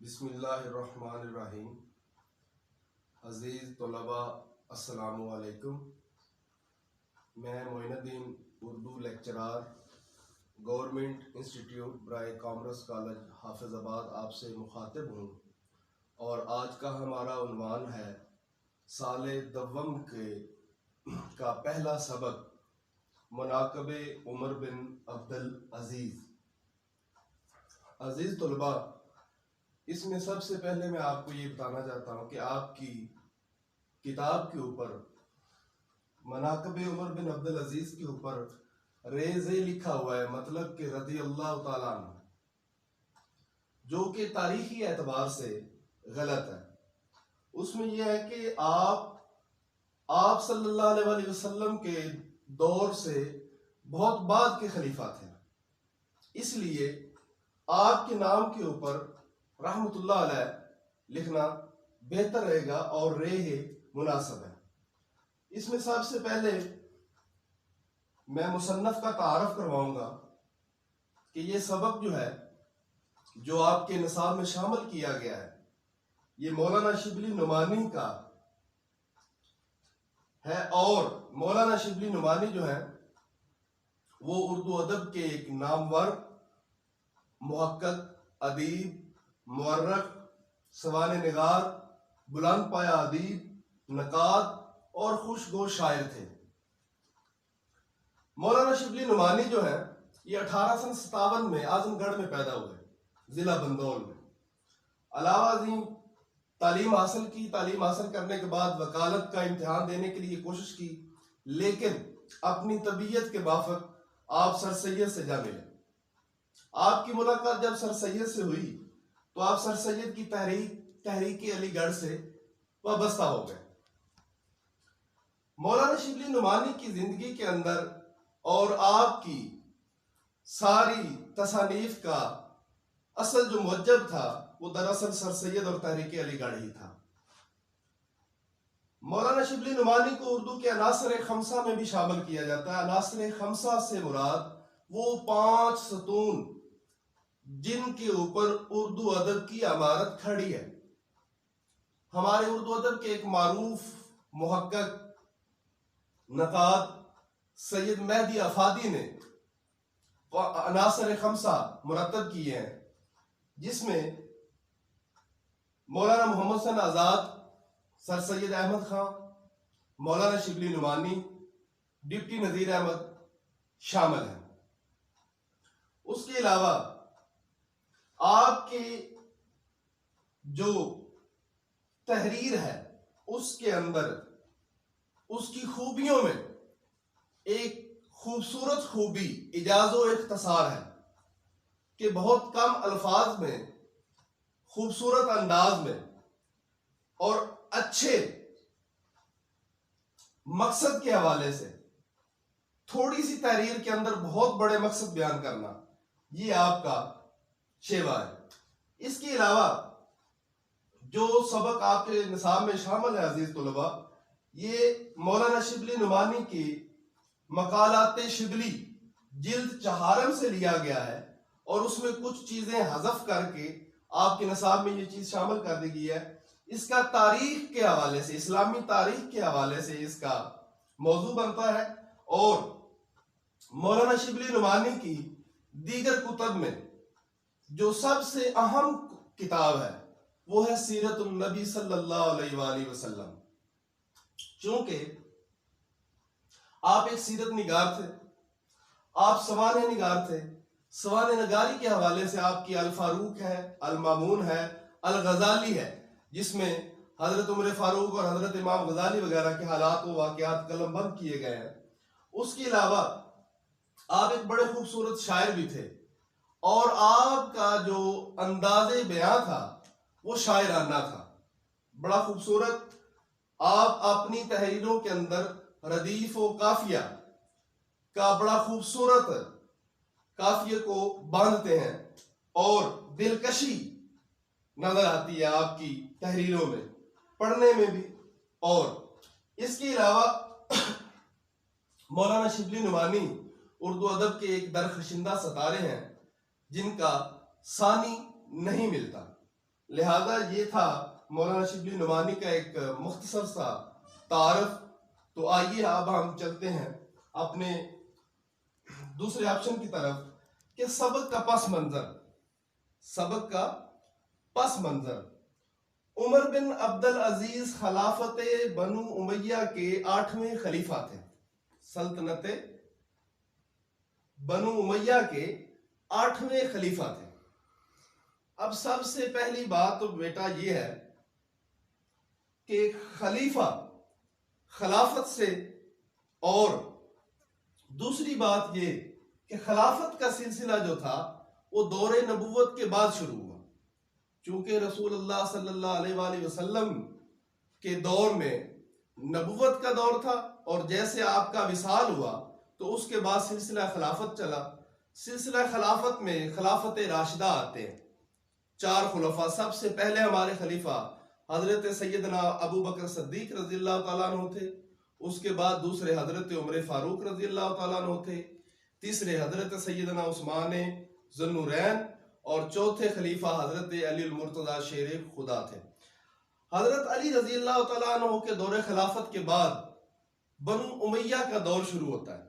بسم اللہ الرحمن الرحیم۔ عزیز طلباء السلام علیکم۔ میں معین الدین اردو لیکچرار گورنمنٹ انسٹیٹیوٹ برائے کامرس کالج حافظ آباد آپ سے مخاطب ہوں، اور آج کا ہمارا عنوان ہے سال دوم کا پہلا سبق مناقب عمر بن عبدالعزیز۔ عزیز طلباء، اس میں سب سے پہلے میں آپ کو یہ بتانا چاہتا ہوں کہ آپ کی کتاب کے اوپر مناقب عمر بن عبدالعزیز کے اوپر ریزے لکھا ہوا ہے، مطلب کہ رضی اللہ تعالیٰ عنہ، جو کہ تاریخی اعتبار سے غلط ہے۔ اس میں یہ ہے کہ آپ صلی اللہ علیہ وآلہ وسلم کے دور سے بہت بعد کے خلیفہ تھے، اس لیے آپ کے نام کے اوپر رحمت اللہ علیہ لکھنا بہتر رہے گا اور مناسب ہے۔ اس میں سب سے پہلے میں مصنف کا تعارف کرواؤں گا کہ یہ سبق جو ہے جو آپ کے نصاب میں شامل کیا گیا ہے، یہ مولانا شبلی نعمانی کا ہے، اور مولانا شبلی نعمانی جو ہے وہ اردو ادب کے ایک نامور محقق، ادیب، مورخ، سوانح نگار، بلند پایہ ادیب، نقاد اور خوشگو شاعر تھے۔ مولانا شبلی نعمانی جو ہے یہ 1857 میں اعظم گڑھ میں پیدا ہوئے، ضلع بندول میں۔ علاوہ ازیں تعلیم حاصل کی، تعلیم حاصل کرنے کے بعد وکالت کا امتحان دینے کے لیے کوشش کی، لیکن اپنی طبیعت کے موافق آپ سر سید سے جا ملے۔ آپ کی ملاقات جب سر سید سے ہوئی تو آپ سر سید کی تحریک علی گڑھ سے وابستہ ہو گئے۔ مولانا شبلی نعمانی کی زندگی کے اندر اور آپ کی ساری تصانیف کا اصل جو موجب تھا وہ دراصل سر سید اور تحریک علی گڑھ ہی تھا۔ مولانا شبلی نعمانی کو اردو کے عناصر خمسہ میں بھی شامل کیا جاتا ہے۔ عناصر خمسہ سے مراد وہ 5 ستون جن کے اوپر اردو ادب کی عمارت کھڑی ہے۔ ہمارے اردو ادب کے ایک معروف محقق، نقاد سید مہدی افادی نے عناصر خمسہ مرتب کیے ہیں، جس میں مولانا محمد حسین آزاد، سر سید احمد خان، مولانا شبلی نعمانی، ڈپٹی نذیر احمد شامل ہیں۔ اس کے علاوہ آپ کی جو تحریر ہے اس کے اندر اس کی خوبیوں میں ایک خوبصورت خوبی ایجاز و اختصار ہے کہ بہت کم الفاظ میں، خوبصورت انداز میں اور اچھے مقصد کے حوالے سے تھوڑی سی تحریر کے اندر بہت بڑے مقصد بیان کرنا، یہ آپ کا شیوا ہے۔ اس کے علاوہ جو سبق آپ کے نصاب میں شامل ہے عزیز طلباء، یہ مولانا شبلی نعمانی کی مقالات شبلی جلد 4 سے لیا گیا ہے، اور اس میں کچھ چیزیں حذف کر کے آپ کے نصاب میں یہ چیز شامل کر دی گئی ہے۔ اس کا تاریخ کے حوالے سے، اسلامی تاریخ کے حوالے سے اس کا موضوع بنتا ہے، اور مولانا شبلی نعمانی کی دیگر کتب میں جو سب سے اہم کتاب ہے وہ ہے سیرت النبی صلی اللہ علیہ وآلہ وسلم۔ چونکہ آپ ایک سیرت نگار تھے، آپ سوانح نگار تھے، سوانح نگاری کے حوالے سے آپ کی الفاروق ہے، المامون ہے، الغزالی ہے، جس میں حضرت عمر فاروق اور حضرت امام غزالی وغیرہ کے حالات و واقعات قلم بند کیے گئے ہیں۔ اس کے علاوہ آپ ایک بڑے خوبصورت شاعر بھی تھے، اور آپ کا جو انداز بیان تھا وہ شاعرانہ تھا، بڑا خوبصورت۔ آپ اپنی تحریروں کے اندر ردیف و قافیہ کا بڑا خوبصورت قافیے کو باندھتے ہیں، اور دلکشی نظر آتی ہے آپ کی تحریروں میں، پڑھنے میں بھی۔ اور اس کے علاوہ مولانا شبلی نعمانی اردو ادب کے ایک درخشندہ ستارے ہیں جن کا ثانی نہیں ملتا۔ لہذا یہ تھا مولانا شبلی نعمانی کا ایک مختصر سا تعارف. تو آئیے اب ہم چلتے ہیں اپنے دوسرے آپشن کی طرف کہ سبق کا پس منظر. سبق کا پس منظر. عمر بن عبد العزیز خلافت بنو امیہ کے 8ویں خلیفہ تھے. سلطنت بنو امیہ کے 8ویں خلیفہ تھے. اب سب سے پہلی بات تو بیٹا یہ ہے کہ خلیفہ خلافت سے، اور دوسری بات یہ کہ خلافت کا سلسلہ جو تھا وہ دور نبوت کے بعد شروع ہوا. چونکہ رسول اللہ صلی اللہ علیہ وآلہ وسلم کے دور میں نبوت کا دور تھا، اور جیسے آپ کا وصال ہوا تو اس کے بعد سلسلہ خلافت چلا. سلسلہ خلافت میں خلافت راشدہ آتے ہیں، 4 خلفاء. سب سے پہلے ہمارے خلیفہ حضرت سیدنا ابو بکر صدیق رضی اللہ تعالیٰ عنہ تھے. اس کے بعد دوسرے حضرت عمر فاروق رضی اللہ تعالیٰ عنہ تھے. تیسرے حضرت سیدنا عثمان ذو النورین، اور چوتھے خلیفہ حضرت علی المرتضی شیر خدا تھے. حضرت علی رضی اللہ تعالیٰ عنہ کے دور خلافت کے بعد بنو امیہ کا دور شروع ہوتا ہے.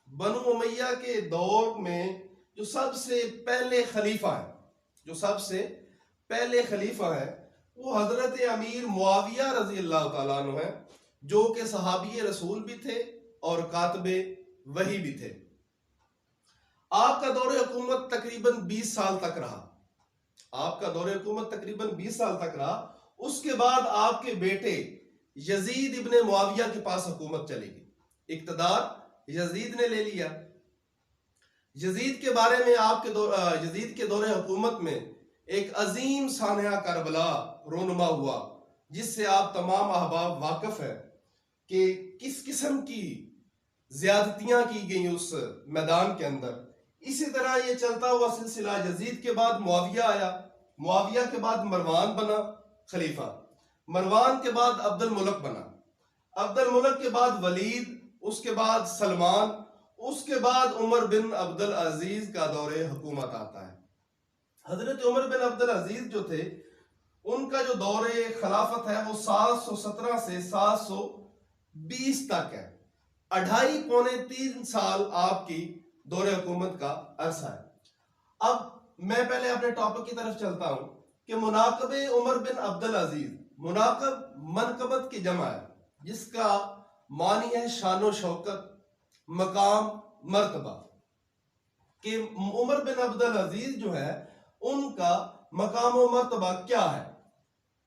بنو امیہ کے دور میں جو سب سے پہلے خلیفہ ہیں، وہ حضرت امیر معاویہ رضی اللہ تعالیٰ عنہ ہیں، جو کہ صحابی رسول بھی تھے اور کاتب وحی بھی تھے. آپ کا دور حکومت تقریباً 20 سال تک رہا. اس کے بعد آپ کے بیٹے یزید ابن معاویہ کے پاس حکومت چلے گی. اقتدار یزید نے لے لیا. یزید کے بارے میں یزید کے دور حکومت میں ایک عظیم سانحہ کربلا رونما ہوا، جس سے آپ تمام احباب واقف ہیں کہ کس قسم کی زیادتیاں کی گئیں اس میدان کے اندر. اسی طرح یہ چلتا ہوا سلسلہ. یزید کے بعد معاویہ آیا، معاویہ کے بعد مروان بنا خلیفہ، مروان کے بعد عبد الملک بنا، عبد الملک کے بعد ولید، اس کے بعد سلمان، اس کے بعد عمر بن عبد العزیز کا دور حکومت آتا ہے. حضرت عمر بن عبد العزیز جو تھے، ان کا جو دور خلافت ہے وہ 717 سے 720 تک ہے. 2.5 پونے 3 سال آپ کی دور حکومت کا عرصہ ہے. اب میں پہلے اپنے ٹاپک کی طرف چلتا ہوں کہ مناقب عمر بن عبد العزیز. مناقب منقبت کی جمع ہے، جس کا معنی ہے شان و شوکت، مقام، مرتبہ. کہ عمر بن عبد العزیز جو ہے ان کا مقام و مرتبہ کیا ہے.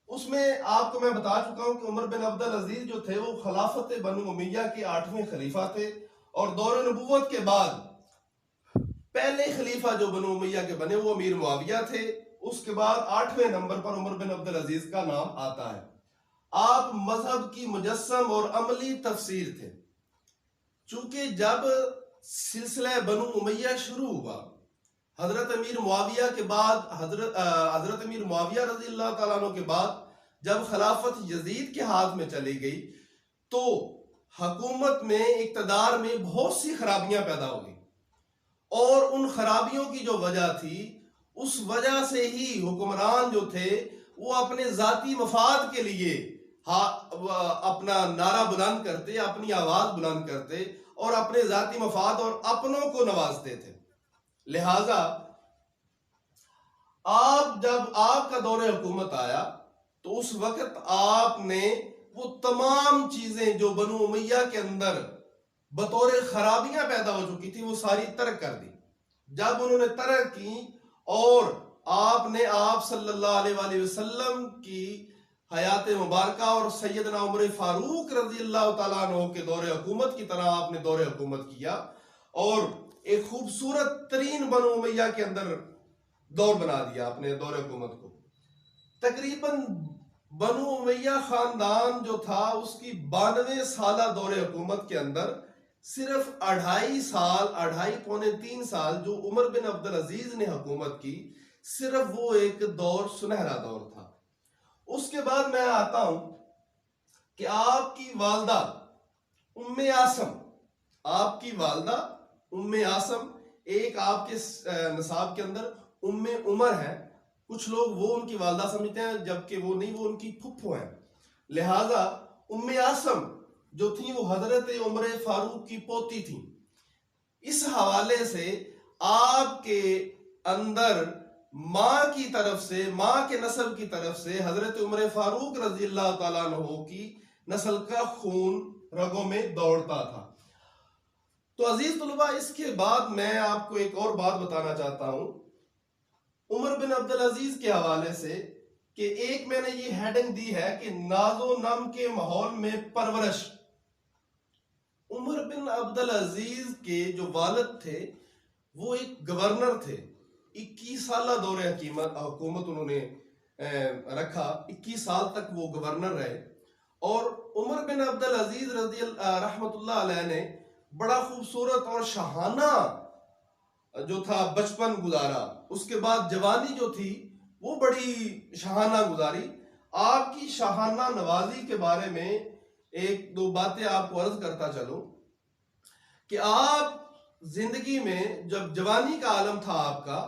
اس میں آپ کو میں بتا چکا ہوں کہ عمر بن عبد العزیز جو تھے وہ خلافت بنو امیہ کے 8ویں خلیفہ تھے، اور دور نبوت کے بعد پہلے خلیفہ جو بنو امیہ کے بنے وہ امیر معاویہ تھے. اس کے بعد 8ویں نمبر پر عمر بن عبد العزیز کا نام آتا ہے. آپ مذہب کی مجسم اور عملی تفسیر تھے. چونکہ جب سلسلہ بنو امیہ شروع ہوا، حضرت امیر معاویہ کے بعد حضرت امیر معاویہ رضی اللہ تعالیٰ عنہ کے بعد جب خلافت یزید کے ہاتھ میں چلی گئی تو حکومت میں، اقتدار میں بہت سی خرابیاں پیدا ہو گئی، اور ان خرابیوں کی جو وجہ تھی، اس وجہ سے ہی حکمران جو تھے وہ اپنے ذاتی مفاد کے لیے اپنا نعرہ بلند کرتے، اپنی آواز بلند کرتے، اور اپنے ذاتی مفاد اور اپنوں کو نوازتے تھے. لہٰذا جب آپ کا دور حکومت آیا تو اس وقت آپ نے وہ تمام چیزیں جو بنو امیہ کے اندر بطور خرابیاں پیدا ہو چکی تھی وہ ساری ترک کر دی. جب انہوں نے ترک کی اور آپ نے صلی اللہ علیہ وآلہ وسلم کی حیات مبارکہ اور سیدنا عمر فاروق رضی اللہ تعالیٰ عنہ کے دور حکومت کی طرح آپ نے دور حکومت کیا، اور ایک خوبصورت ترین بنو امیہ کے اندر دور بنا دیا اپنے دور حکومت کو. تقریباً بنو امیہ خاندان جو تھا اس کی 92 سالہ دور حکومت کے اندر صرف 2.5 پونے 3 سال جو عمر بن عبد العزیز نے حکومت کی، صرف وہ ایک دور سنہرا دور تھا. اس کے بعد میں آتا ہوں کہ آپ کی والدہ ام عاصم ایک آپ کے نصاب کے اندر ام عمر ہے. کچھ لوگ وہ ان کی والدہ سمجھتے ہیں جبکہ وہ نہیں، وہ ان کی پھپھو ہیں. لہذا ام عاصم جو تھی وہ حضرت عمر فاروق کی پوتی تھی. اس حوالے سے آپ کے اندر ماں کی طرف سے، ماں کے نسل کی طرف سے حضرت عمر فاروق رضی اللہ تعالیٰ عنہ کی نسل کا خون رگوں میں دوڑتا تھا. تو عزیز طلباء، اس کے بعد میں آپ کو ایک اور بات بتانا چاہتا ہوں عمر بن عبدالعزیز کے حوالے سے، کہ ایک میں نے یہ ہیڈنگ دی ہے کہ ناز و نم کے ماحول میں پرورش. عمر بن عبدالعزیز کے جو والد تھے وہ ایک گورنر تھے. 21 سالہ دور حکومت انہوں نے رکھا. 21 سال تک وہ گورنر رہے. اور عمر بن عبدالعزیز رحمت اللہ علیہ نے بڑا خوبصورت اور شاہانہ جو تھا بچپن گزارا. اس کے بعد جوانی جو تھی وہ بڑی شاہانہ گزاری. آپ کی شاہانہ نوازی کے بارے میں ایک دو باتیں آپ کو عرض کرتا چلوں کہ آپ زندگی میں جب جوانی کا عالم تھا آپ کا،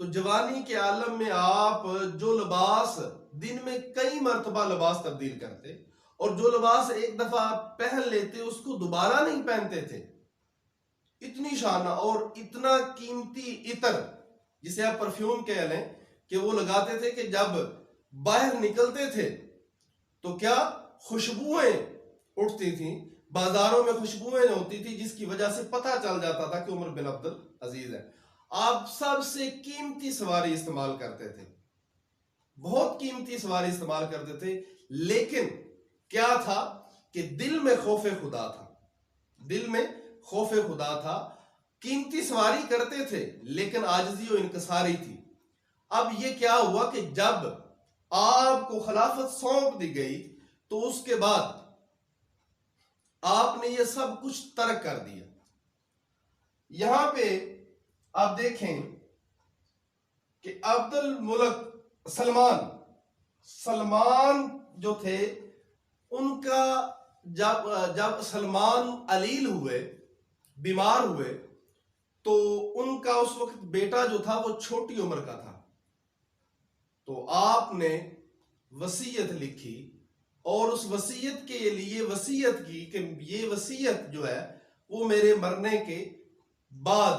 تو جوانی کے عالم میں آپ جو لباس دن میں کئی مرتبہ لباس تبدیل کرتے، اور جو لباس ایک دفعہ آپ پہن لیتے اس کو دوبارہ نہیں پہنتے تھے. اتنی شانہ اور اتنا قیمتی عطر جسے آپ پرفیوم کہہ لیں کہ وہ لگاتے تھے کہ جب باہر نکلتے تھے تو کیا خوشبوئیں اٹھتی تھیں، بازاروں میں خوشبوئیں ہوتی تھی، جس کی وجہ سے پتہ چل جاتا تھا کہ عمر بن عبدالعزیز ہے. آپ سب سے قیمتی سواری استعمال کرتے تھے، بہت قیمتی سواری استعمال کرتے تھے. لیکن کیا تھا کہ دل میں خوف خدا تھا، دل میں خوف خدا تھا. قیمتی سواری کرتے تھے لیکن عاجزی و انکساری تھی. اب یہ کیا ہوا کہ جب آپ کو خلافت سونپ دی گئی تو اس کے بعد آپ نے یہ سب کچھ ترک کر دیا. یہاں پہ آپ دیکھیں کہ عبد الملک سلمان جو تھے، ان کا جب سلمان علیل ہوئے، بیمار ہوئے، تو ان کا اس وقت بیٹا جو تھا وہ چھوٹی عمر کا تھا. تو آپ نے وصیت لکھی اور اس وصیت کے لیے وصیت کی کہ یہ وصیت جو ہے وہ میرے مرنے کے بعد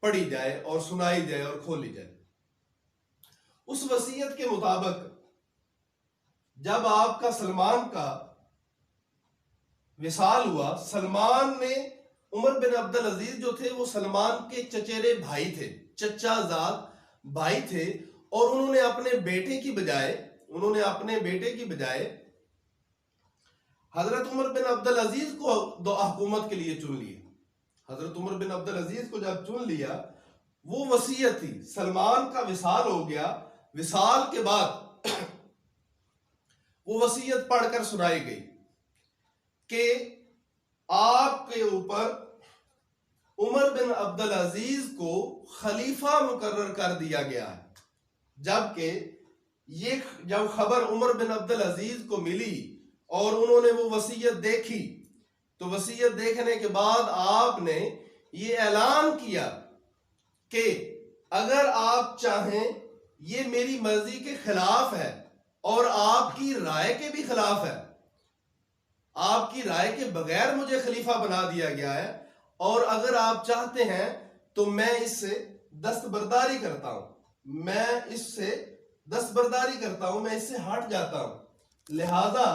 پڑھی جائے اور سنائی جائے اور کھولی جائے. اس وصیت کے مطابق جب آپ کا سلمان کا وصال ہوا، سلمان نے عمر بن عبدالعزیز جو تھے وہ سلمان کے چچیرے بھائی تھے، چچا زاد بھائی تھے، اور انہوں نے اپنے بیٹے کی بجائے حضرت عمر بن عبدالعزیز کو حکومت کے لیے چن لیا. حضرت عمر بن عبدالعزیز کو جب چن لیا، وہ وصیت تھی. سلمان کا وصال ہو گیا، وصال کے بعد وہ وصیت پڑھ کر سنائی گئی کہ آپ کے اوپر عمر بن عبدالعزیز کو خلیفہ مقرر کر دیا گیا ہے. جبکہ جب خبر عمر بن عبدالعزیز کو ملی اور انہوں نے وہ وصیت دیکھی، تو وصیت دیکھنے کے بعد آپ نے یہ اعلان کیا کہ اگر آپ چاہیں یہ میری مرضی کے خلاف ہے اور آپ کی رائے کے بھی خلاف ہے، آپ کی رائے کے بغیر مجھے خلیفہ بنا دیا گیا ہے، اور اگر آپ چاہتے ہیں تو میں اس سے دستبرداری کرتا ہوں، میں اس سے ہٹ جاتا ہوں. لہذا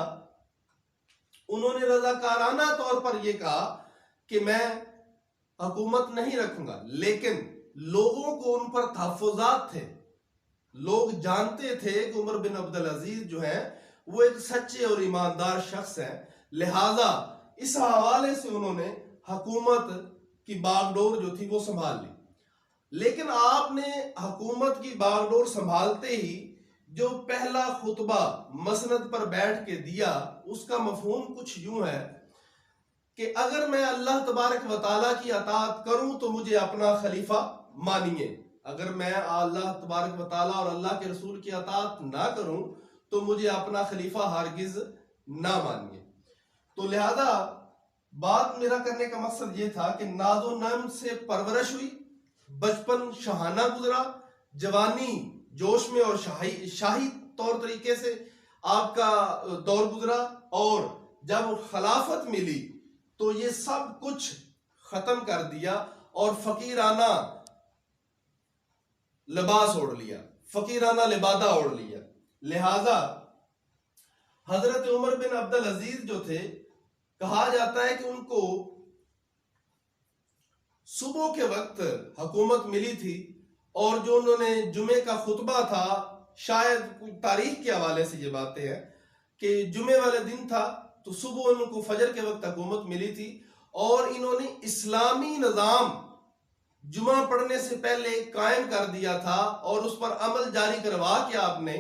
انہوں نے رضاکارانہ طور پر یہ کہا کہ میں حکومت نہیں رکھوں گا. لیکن لوگوں کو ان پر تحفظات تھے، لوگ جانتے تھے کہ عمر بن عبدالعزیز جو ہیں وہ ایک سچے اور ایماندار شخص ہیں. لہذا اس حوالے سے انہوں نے حکومت کی باغ ڈور جو تھی وہ سنبھال لی. لیکن آپ نے حکومت کی باغ ڈور سنبھالتے ہی جو پہلا خطبہ مسند پر بیٹھ کے دیا، اس کا مفہوم کچھ یوں ہے کہ اگر میں اللہ تبارک و تعالیٰ کی اطاعت کروں تو مجھے اپنا خلیفہ مانیے، اگر میں اللہ تبارک و تعالیٰ اور اللہ کے رسول کی اطاعت نہ کروں تو مجھے اپنا خلیفہ ہرگز نہ مانیے. تو لہذا بات میرا کرنے کا مقصد یہ تھا کہ ناز و نم سے پرورش ہوئی، بچپن شاہانہ گزرا، جوانی جوش میں اور شاہی طور طریقے سے آپ کا دور گزرا، اور جب خلافت ملی تو یہ سب کچھ ختم کر دیا اور فقیرانہ لباس اوڑھ لیا، فقیرانہ لبادہ اوڑھ لیا۔ لہذا حضرت عمر بن عبدالعزیز جو تھے، کہا جاتا ہے کہ ان کو صبح کے وقت حکومت ملی تھی، اور جو انہوں نے جمعے کا خطبہ تھا، شاید تاریخ کے حوالے سے یہ باتیں ہیں کہ جمعے والے دن تھا تو صبح ان کو فجر کے وقت حکومت ملی تھی، اور انہوں نے اسلامی نظام جمعہ پڑھنے سے پہلے قائم کر دیا تھا، اور اس پر عمل جاری کروا کے آپ نے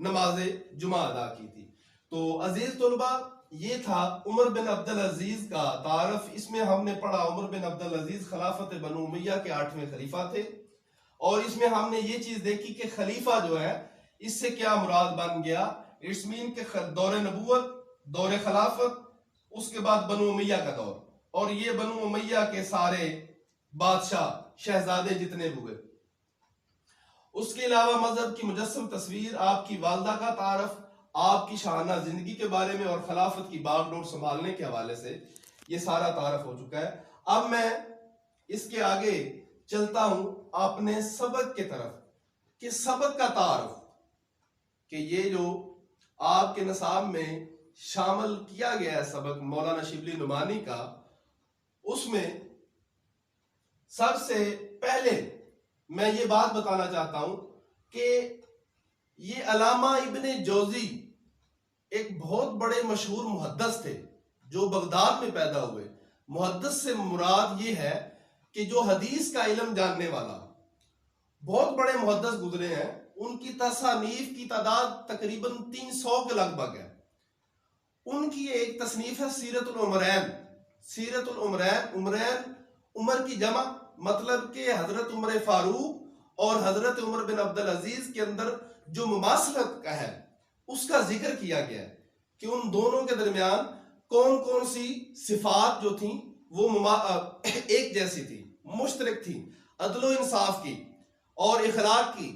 نماز جمعہ ادا کی تھی۔ تو عزیز طلبہ، یہ تھا عمر بن عبدالعزیز کا تعارف۔ اس میں ہم نے پڑھا عمر بن عبدالعزیز خلافت بنو امیہ کے 8ویں خلیفہ تھے، اور اس میں ہم نے یہ چیز دیکھی کہ خلیفہ جو ہے اس سے کیا مراد بن گیا۔ اٹس مین کہ دور نبوت، دور خلافت، اس کے بعد بنو امیہ کا دور، اور یہ بنو امیہ کے سارے بادشاہ شہزادے جتنے ہوئے۔ اس کے علاوہ مذہب کی مجسم تصویر، آپ کی والدہ کا تعارف، آپ کی شاہانہ زندگی کے بارے میں، اور خلافت کی باغ ڈور سنبھالنے کے حوالے سے یہ سارا تعارف ہو چکا ہے۔ اب میں اس کے آگے چلتا ہوں اپنے سبق کے طرف، کہ سبق کا تعارف، کہ یہ جو آپ کے نصاب میں شامل کیا گیا ہے سبق مولانا شبلی نعمانی کا، اس میں سب سے پہلے میں یہ بات بتانا چاہتا ہوں کہ یہ علامہ ابن جوزی ایک بہت بڑے مشہور محدث تھے جو بغداد میں پیدا ہوئے۔ محدث سے مراد یہ ہے کہ جو حدیث کا علم جاننے والا، بہت بڑے محدث گزرے ہیں، ان کی تصانیف کی تعداد تقریباً 300 کے لگ بھگ ہے۔ ان کی ایک تصنیف ہے سیرت العمرین۔ سیرت العمرین، عمرین عمر کی جمع، مطلب کہ حضرت عمر فاروق اور حضرت عمر بن عبدالعزیز کے اندر جو مماثلت کا ہے اس کا ذکر کیا گیا ہے، کہ ان دونوں کے درمیان کون کون سی صفات جو تھیں وہ ایک جیسی تھی، مشترک تھی، عدل و انصاف کی اور اخلاق کی،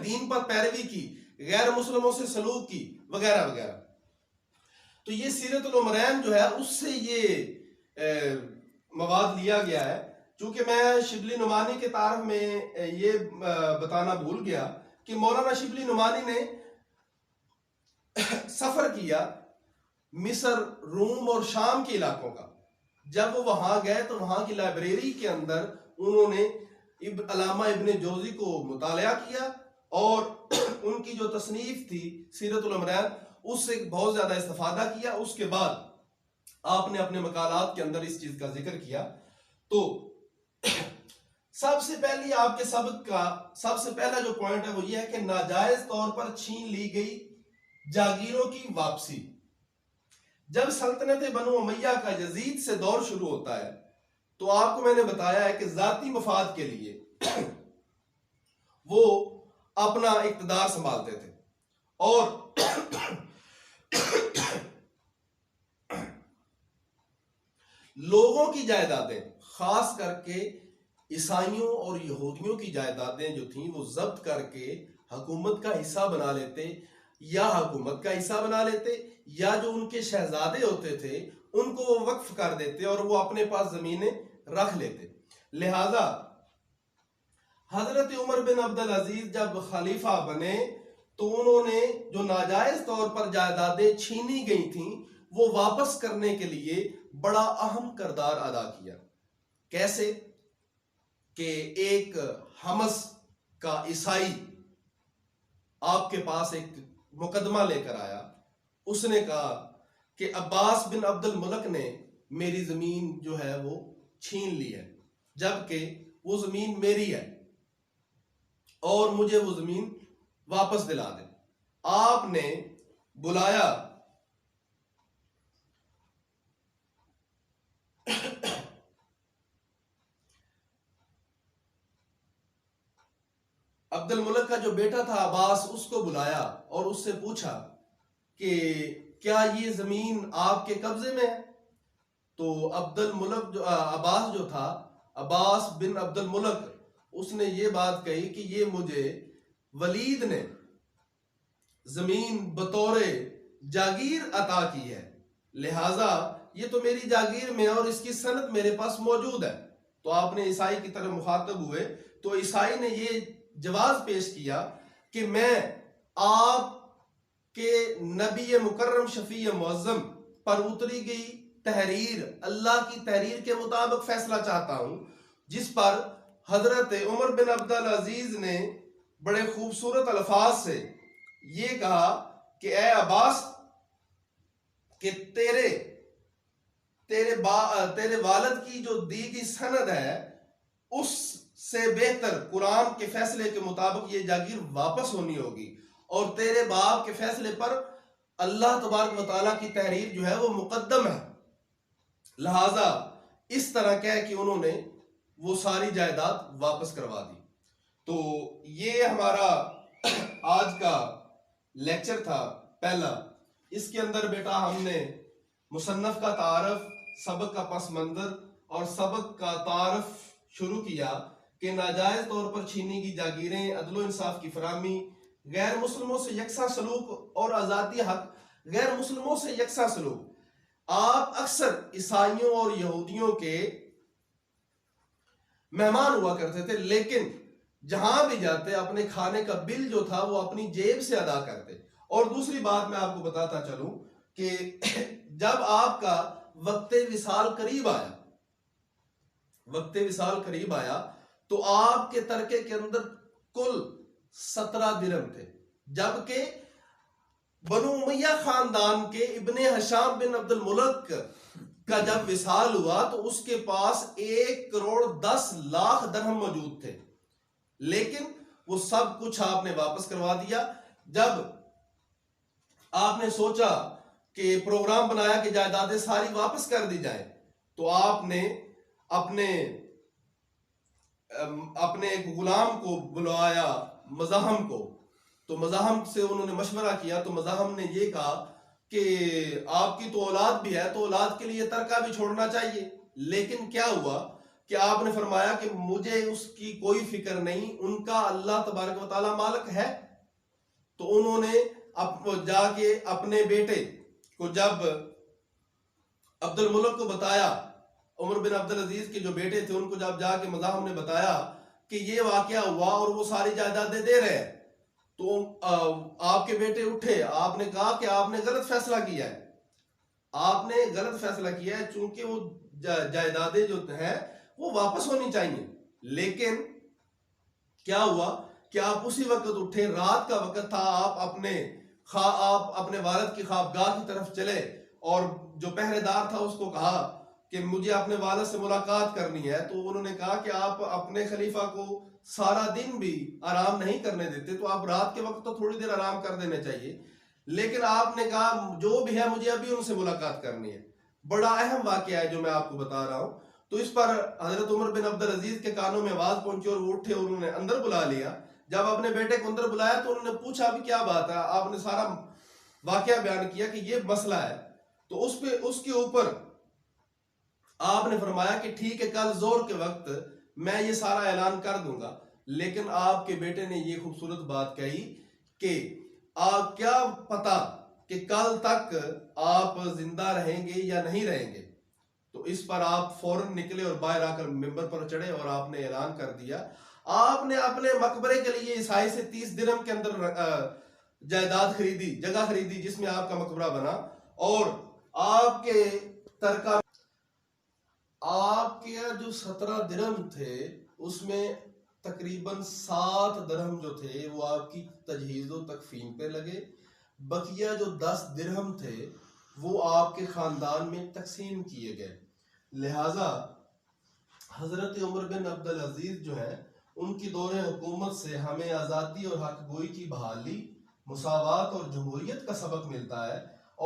دین پر پیروی کی، غیر مسلموں سے سلوک کی، وغیرہ وغیرہ۔ تو یہ سیرت العمرین جو ہے اس سے یہ مواد لیا گیا ہے۔ چونکہ میں شبلی نعمانی کے تعارف میں یہ بتانا بھول گیا کہ مولانا شبلی نعمانی نے سفر کیا مصر، روم اور شام کے علاقوں کا۔ جب وہ وہاں گئے تو وہاں کی لائبریری کے اندر انہوں نے علامہ ابن جوزی کو مطالعہ کیا، اور ان کی جو تصنیف تھی سیرت العمرین اس سے بہت زیادہ استفادہ کیا۔ اس کے بعد آپ نے اپنے مقالات کے اندر اس چیز کا ذکر کیا۔ تو سب سے پہلی آپ کے سبق کا سب سے پہلا جو پوائنٹ ہے وہ یہ ہے کہ ناجائز طور پر چھین لی گئی جاگیروں کی واپسی۔ جب سلطنت بنو امیہ کا یزید سے دور شروع ہوتا ہے تو آپ کو میں نے بتایا ہے کہ ذاتی مفاد کے لیے وہ اپنا اقتدار سنبھالتے تھے، اور لوگوں کی جائیدادیں، خاص کر کے عیسائیوں اور یہودیوں کی جائیدادیں جو تھیں وہ ضبط کر کے حکومت کا حصہ بنا لیتے، یا حکومت کا حصہ بنا لیتے، یا جو ان کے شہزادے ہوتے تھے ان کو وہ وقف کر دیتے اور وہ اپنے پاس زمینیں رکھ لیتے۔ لہذا حضرت عمر بن عبدالعزیز جب خلیفہ بنے تو انہوں نے جو ناجائز طور پر جائیدادیں چھینی گئی تھیں وہ واپس کرنے کے لیے بڑا اہم کردار ادا کیا۔ کیسے کہ ایک حمص کا عیسائی آپ کے پاس ایک مقدمہ لے کر آیا، اس نے کہا کہ عباس بن عبد الملک نے میری زمین جو ہے وہ چھین لی ہے، جبکہ وہ زمین میری ہے اور مجھے وہ زمین واپس دلا دے۔ آپ نے بلایا عبد الملک کا جو بیٹا تھا عباس، اس کو بلایا اور اس سے پوچھا کہ کیا یہ زمین آپ کے قبضے میں ہے؟ تو عبد الملک عباس جو تھا، عباس بن عبد الملک، اس نے یہ بات کہی کہ یہ مجھے ولید نے زمین بطور جاگیر عطا کی ہے، لہٰذا یہ تو میری جاگیر میں اور اس کی سند میرے پاس موجود ہے۔ تو آپ نے عیسائی کی طرف مخاطب ہوئے تو عیسائی نے یہ جواز پیش کیا کہ میں آپ کے نبی مکرم شفیع معظم پر اتری گئی تحریر، اللہ کی تحریر کے مطابق فیصلہ چاہتا ہوں، جس پر حضرت عمر بن عبدالعزیز نے بڑے خوبصورت الفاظ سے یہ کہا کہ اے عباس، کہ تیرے والد کی جو دی گئی سند ہے اس سے بہتر قرآن کے فیصلے کے مطابق یہ جاگیر واپس ہونی ہوگی، اور تیرے باپ کے فیصلے پر اللہ تبارک و تعالیٰ کی تحریر جو ہے وہ مقدم ہے، لہذا اس طرح کہہ کہ انہوں نے وہ ساری جائیداد واپس کروا دی۔ تو یہ ہمارا آج کا لیکچر تھا پہلا، اس کے اندر بیٹا ہم نے مصنف کا تعارف، سبق کا پس منظر اور سبق کا تعارف شروع کیا کہ ناجائز طور پر چھینی کی جاگیریں، عدل و انصاف کی فراہمی، غیر مسلموں سے یکساں سلوک اور آزادی حق غیر مسلموں سے یکساں سلوک۔ آپ اکثر عیسائیوں اور یہودیوں کے مہمان ہوا کرتے تھے، لیکن جہاں بھی جاتے اپنے کھانے کا بل جو تھا وہ اپنی جیب سے ادا کرتے۔ اور دوسری بات میں آپ کو بتاتا چلوں کہ جب آپ کا وقت وصال قریب آیا تو آپ کے ترکے کے اندر کل 17 درہم تھے، جبکہ بنو امیہ خاندان کے ابن ہشام بن عبد الملک کا جب وصال ہوا تو اس کے پاس 1,10,00,000 درہم موجود تھے، لیکن وہ سب کچھ آپ نے واپس کروا دیا۔ جب آپ نے سوچا کہ پروگرام بنایا کہ جائیدادیں ساری واپس کر دی جائیں، تو آپ نے اپنے ایک غلام کو بلوایا، مزاحم کو، تو مزاحم سے انہوں نے مشورہ کیا تو مزاحم نے یہ کہا کہ آپ کی تو اولاد بھی ہے تو اولاد کے لیے ترکہ بھی چھوڑنا چاہیے، لیکن کیا ہوا کہ آپ نے فرمایا کہ مجھے اس کی کوئی فکر نہیں، ان کا اللہ تبارک و تعالی مالک ہے۔ تو انہوں نے جا کے اپنے بیٹے کو، جب عبد الملک کو بتایا، عمر بن عبدالعزیز کے جو بیٹے تھے ان کو جب جا کے مزاحم نے بتایا کہ یہ واقعہ ہوا اور وہ ساری جائیدادیں دے رہے ہیں، تو آپ کے بیٹے اٹھے، آپ نے کہا کہ آپ نے غلط فیصلہ کیا ہے، چونکہ وہ جائیدادیں جو ہیں وہ واپس ہونی چاہیے۔ لیکن کیا ہوا کہ آپ اسی وقت اٹھے، رات کا وقت تھا، آپ اپنے والد کی خوابگاہ کی طرف چلے اور جو پہرے دار تھا اس کو کہا کہ مجھے اپنے والد سے ملاقات کرنی ہے، تو انہوں نے کہا کہ آپ اپنے خلیفہ کو سارا دن بھی آرام نہیں کرنے دیتے، تو آپ رات کے وقت تو تھوڑی دیر آرام کر دینا چاہیے، لیکن آپ نے کہا جو بھی ہے مجھے ابھی ان سے ملاقات کرنی ہے۔ بڑا اہم واقعہ ہے جو میں آپ کو بتا رہا ہوں۔ تو اس پر حضرت عمر بن عبدالعزیز کے کانوں میں آواز پہنچی اور وہ اٹھے اور انہوں نے اندر بلا لیا۔ جب اپنے بیٹے کو اندر بلایا تو انہوں نے پوچھا بھی کیا بات ہے، آپ نے سارا واقعہ بیان کیا کہ یہ مسئلہ ہے، تو اس کے اوپر آپ نے فرمایا کہ ٹھیک ہے، کل ظہر کے وقت میں یہ سارا اعلان کر دوں گا، لیکن آپ کے بیٹے نے یہ خوبصورت بات کہی کہ آپ کیا پتا کہ کل تک آپ زندہ رہیں گے یا نہیں رہیں گے۔ تو اس پر آپ فوراً نکلے اور باہر آ کر ممبر پر چڑھے اور آپ نے اعلان کر دیا، آپ نے اپنے مقبرے کے لیے عیسائی سے 30 درہم کے اندر جائیداد خریدی، جگہ خریدی جس میں آپ کا مقبرہ بنا، اور آپ کے ترکہ، آپ کے جو 17 درہم تھے اس میں تقریباً 7 درہم جو تھے وہ آپ کی تجہیز و تکفین پہ لگے، بقیہ جو 10 درہم تھے وہ آپ کے خاندان میں تقسیم کیے گئے۔ لہٰذا حضرت عمر بن عبدالعزیز جو ہے ان کی دور حکومت سے ہمیں آزادی اور حق گوئی کی بحالی، مساوات اور جمہوریت کا سبق ملتا ہے،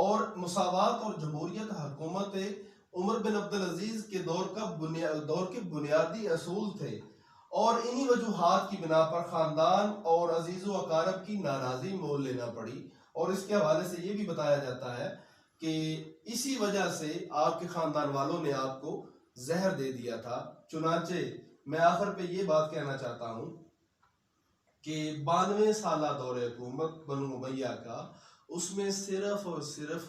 اور مساوات اور جمہوریت حکومت عمر بن عبدالعزیز کے دور کے بنیادی اصول تھے، اور انہی وجوہات کی بنا پر خاندان اور عزیز و اقارب کی ناراضی مول لینا پڑی، اور اس کے حوالے سے یہ بھی بتایا جاتا ہے کہ اسی وجہ سے آپ کے خاندان والوں نے آپ کو زہر دے دیا تھا۔ چنانچہ میں آخر پہ یہ بات کہنا چاہتا ہوں کہ 92 سالہ دور حکومت بنو امیہ کا، اس میں صرف اور صرف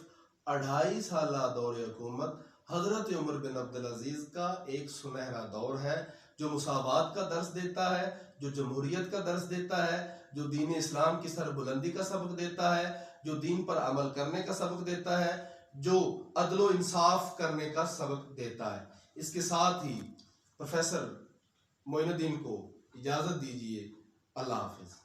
2.5 سالہ دور حکومت حضرت عمر بن عبدالعزیز کا ایک سنہرا دور ہے، جو مساوات کا درس دیتا ہے، جو جمہوریت کا درس دیتا ہے، جو دین اسلام کی سربلندی کا سبق دیتا ہے، جو دین پر عمل کرنے کا سبق دیتا ہے، جو عدل و انصاف کرنے کا سبق دیتا ہے۔ اس کے ساتھ ہی پروفیسر معین الدین کو اجازت دیجیے۔ اللہ حافظ۔